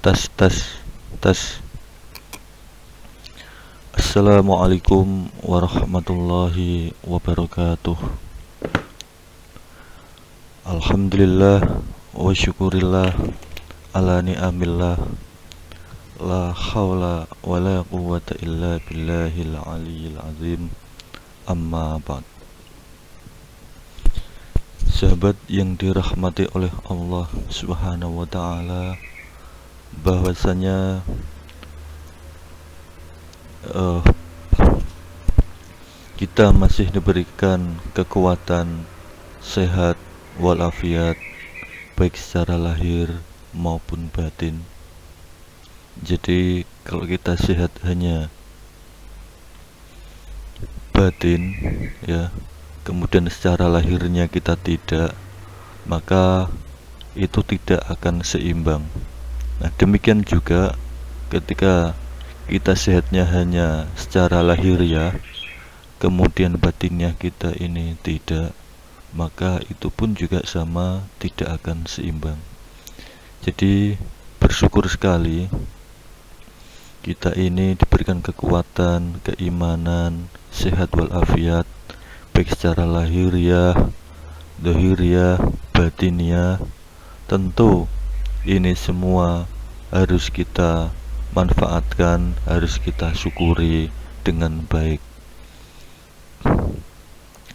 Tes tes tes. Assalamualaikum warahmatullahi wabarakatuh. Alhamdulillah wa syukurillah ala ni'amillah. La hawla wa la quwwata illa billahil aliyyil azim. Amma ba'd. Sahabat yang dirahmati oleh Allah Subhanahu wa ta'ala, bahwasanya kita masih diberikan kekuatan, sehat walafiat, baik secara lahir maupun batin. Jadi kalau kita sehat hanya batin, ya, kemudian secara lahirnya kita tidak, maka itu tidak akan seimbang. Nah, demikian juga ketika kita sehatnya hanya secara lahir, ya, kemudian batinnya kita ini tidak, maka itu pun juga sama, tidak akan seimbang. Jadi bersyukur sekali kita ini diberikan kekuatan, keimanan, sehat walafiat, baik secara lahiriah, dhahiriah, batiniah. Tentu ini semua harus kita manfaatkan, harus kita syukuri dengan baik.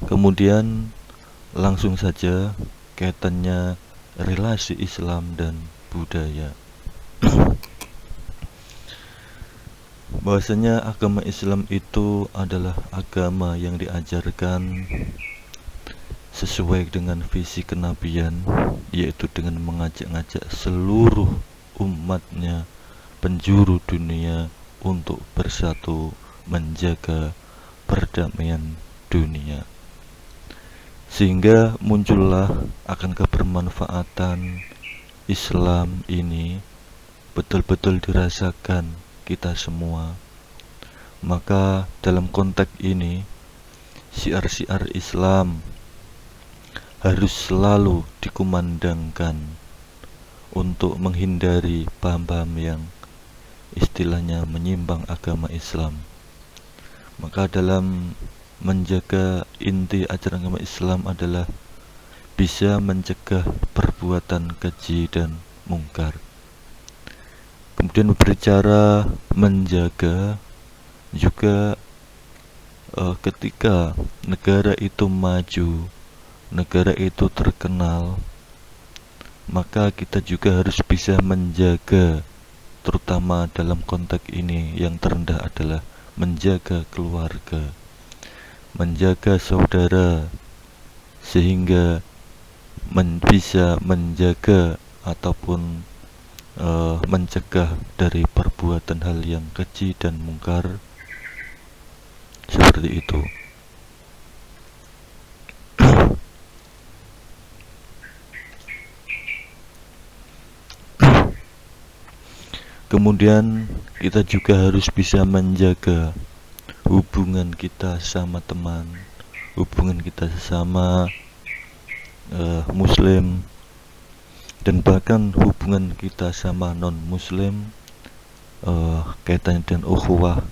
Kemudian langsung saja kaitannya relasi Islam dan budaya. Bahwasanya agama Islam itu adalah agama yang diajarkan sesuai dengan visi kenabian, yaitu dengan mengajak-ngajak seluruh umatnya, penjuru dunia, untuk bersatu menjaga perdamaian dunia. Sehingga muncullah akan kebermanfaatan Islam ini betul-betul dirasakan kita semua. Maka dalam konteks ini syiar-syiar Islam harus selalu dikumandangkan untuk menghindari paham-paham yang istilahnya menyimpang agama Islam. Maka dalam menjaga inti ajaran agama Islam adalah bisa mencegah perbuatan keji dan mungkar. Kemudian berbicara menjaga juga, ketika negara itu maju, negara itu terkenal, maka kita juga harus bisa menjaga, terutama dalam konteks ini yang terendah adalah menjaga keluarga, menjaga saudara, sehingga bisa menjaga ataupun mencegah dari perbuatan hal yang keji dan mungkar seperti itu. Kemudian kita juga harus bisa menjaga hubungan kita sama teman, hubungan kita sesama muslim, dan bahkan hubungan kita sama non-muslim, kaitannya dengan ukhuwah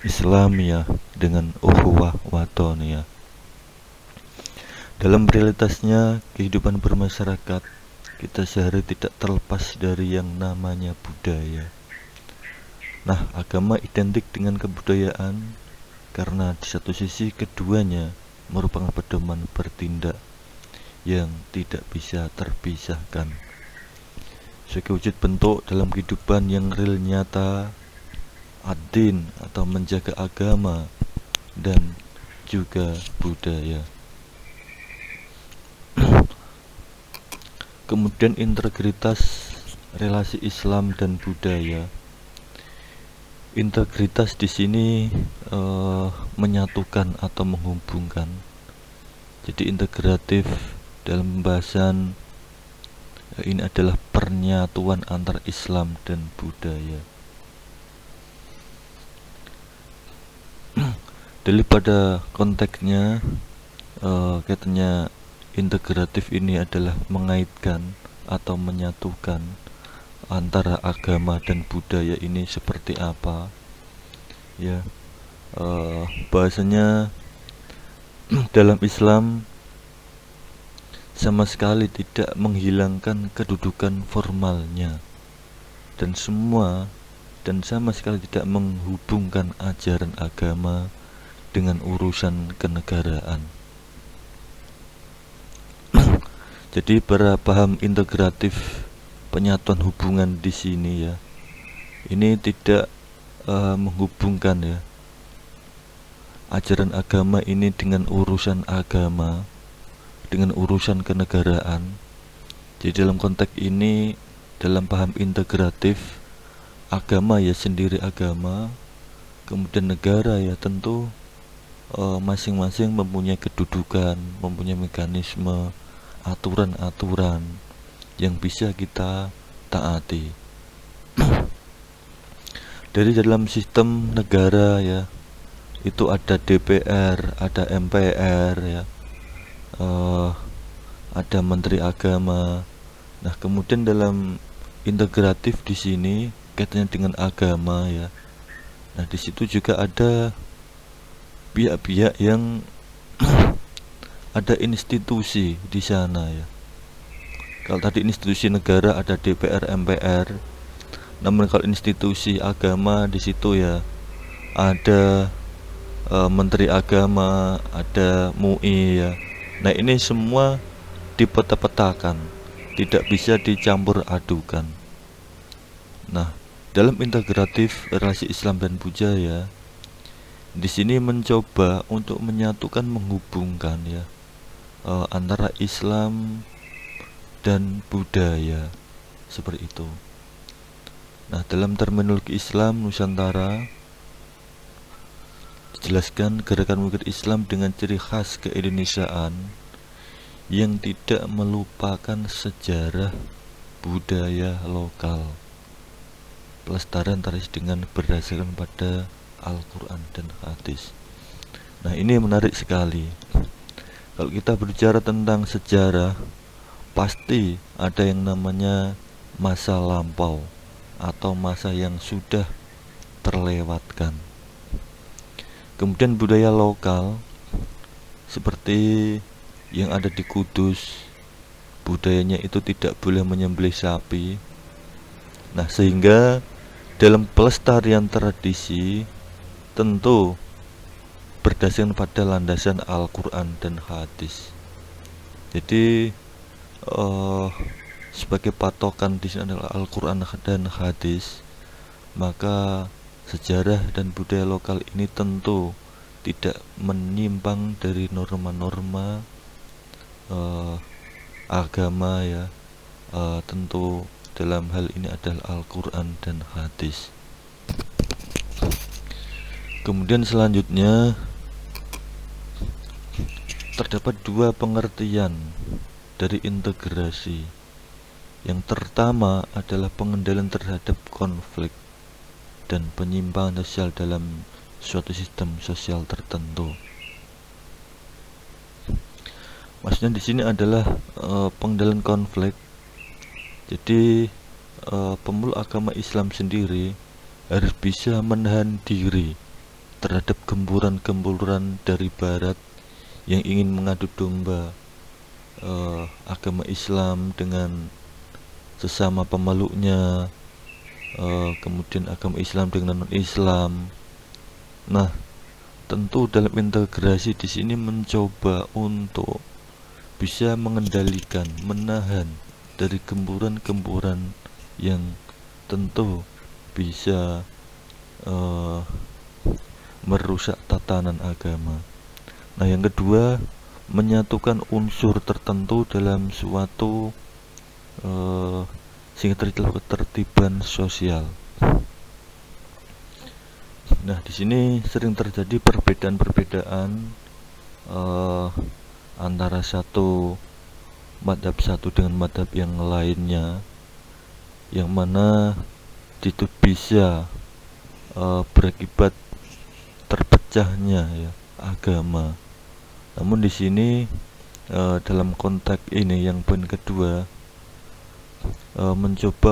Islamiyah dengan ukhuwah watoniyah. Dalam realitasnya kehidupan bermasyarakat, kita sehari tidak terlepas dari yang namanya budaya. Nah, agama identik dengan kebudayaan karena di satu sisi keduanya merupakan pedoman bertindak yang tidak bisa terpisahkan sebagai wujud bentuk dalam kehidupan yang real, nyata, ad-din atau menjaga agama dan juga budaya. Kemudian integritas relasi Islam dan budaya. Integritas di sini menyatukan atau menghubungkan. Jadi integratif dalam pembahasan ini adalah pernyatuan antar Islam dan budaya. Daripada konteksnya, kaitannya integratif ini adalah mengaitkan atau menyatukan antara agama dan budaya ini seperti apa ya. Bahasanya dalam Islam sama sekali tidak menghilangkan kedudukan formalnya dan sama sekali tidak menghubungkan ajaran agama dengan urusan kenegaraan. Jadi para paham integratif penyatuan hubungan di sini ya, ini tidak menghubungkan ya ajaran agama ini dengan urusan agama, dengan urusan kenegaraan. Jadi dalam konteks ini, dalam paham integratif, agama ya sendiri agama, kemudian negara ya tentu masing-masing mempunyai kedudukan, mempunyai mekanisme, aturan-aturan yang bisa kita taati. Dari dalam sistem negara ya, itu ada DPR, ada MPR ya, ada Menteri Agama. Nah, kemudian dalam integratif di sini kaitannya dengan agama ya. Nah, di situ juga ada pihak-pihak yang ada institusi di sana ya. Kalau tadi institusi negara ada DPR, MPR, namun kalau institusi agama di situ ya ada Menteri Agama, ada MUI ya. Nah, ini semua dipeta-petakan, tidak bisa dicampur adukan. Nah, dalam integratif relasi Islam dan budaya, di sini mencoba untuk menyatukan, menghubungkan ya antara Islam dan budaya seperti itu. Nah, dalam terminologi Islam Nusantara dijelaskan gerakan mengukir Islam dengan ciri khas keindonesiaan yang tidak melupakan sejarah budaya lokal, pelestarian tradisi dengan berdasarkan pada Al-Quran dan hadis. Nah, ini menarik sekali. Kalau kita berbicara tentang sejarah, pasti ada yang namanya masa lampau atau masa yang sudah terlewatkan. Kemudian budaya lokal seperti yang ada di Kudus, budayanya itu tidak boleh menyembelih sapi. Nah, sehingga dalam pelestarian tradisi tentu berdasarkan pada landasan Al-Quran dan hadis. Jadi sebagai patokan di sini adalah Al-Quran dan hadis, maka sejarah dan budaya lokal ini tentu tidak menyimpang dari norma-norma agama ya. Tentu dalam hal ini adalah Al-Quran dan hadis. Kemudian selanjutnya terdapat dua pengertian dari integrasi. Yang pertama adalah pengendalian terhadap konflik dan penyimpangan sosial dalam suatu sistem sosial tertentu. Maksudnya di sini adalah pengendalian konflik. Jadi pemeluk agama Islam sendiri harus bisa menahan diri terhadap gempuran-gempuran dari Barat yang ingin mengadu domba agama Islam dengan sesama pemeluknya, kemudian agama Islam dengan non-Islam. Nah, tentu dalam integrasi di sini mencoba untuk bisa mengendalikan, menahan dari gempuran-gempuran yang tentu bisa merusak tatanan agama. Nah, yang kedua, menyatukan unsur tertentu dalam suatu sehingga terjadi ketertiban sosial. Nah, di sini sering terjadi perbedaan-perbedaan antara satu madhab satu dengan madhab yang lainnya, yang mana itu bisa berakibat terpecahnya ya agama. Namun di sini dalam konteks ini yang poin kedua mencoba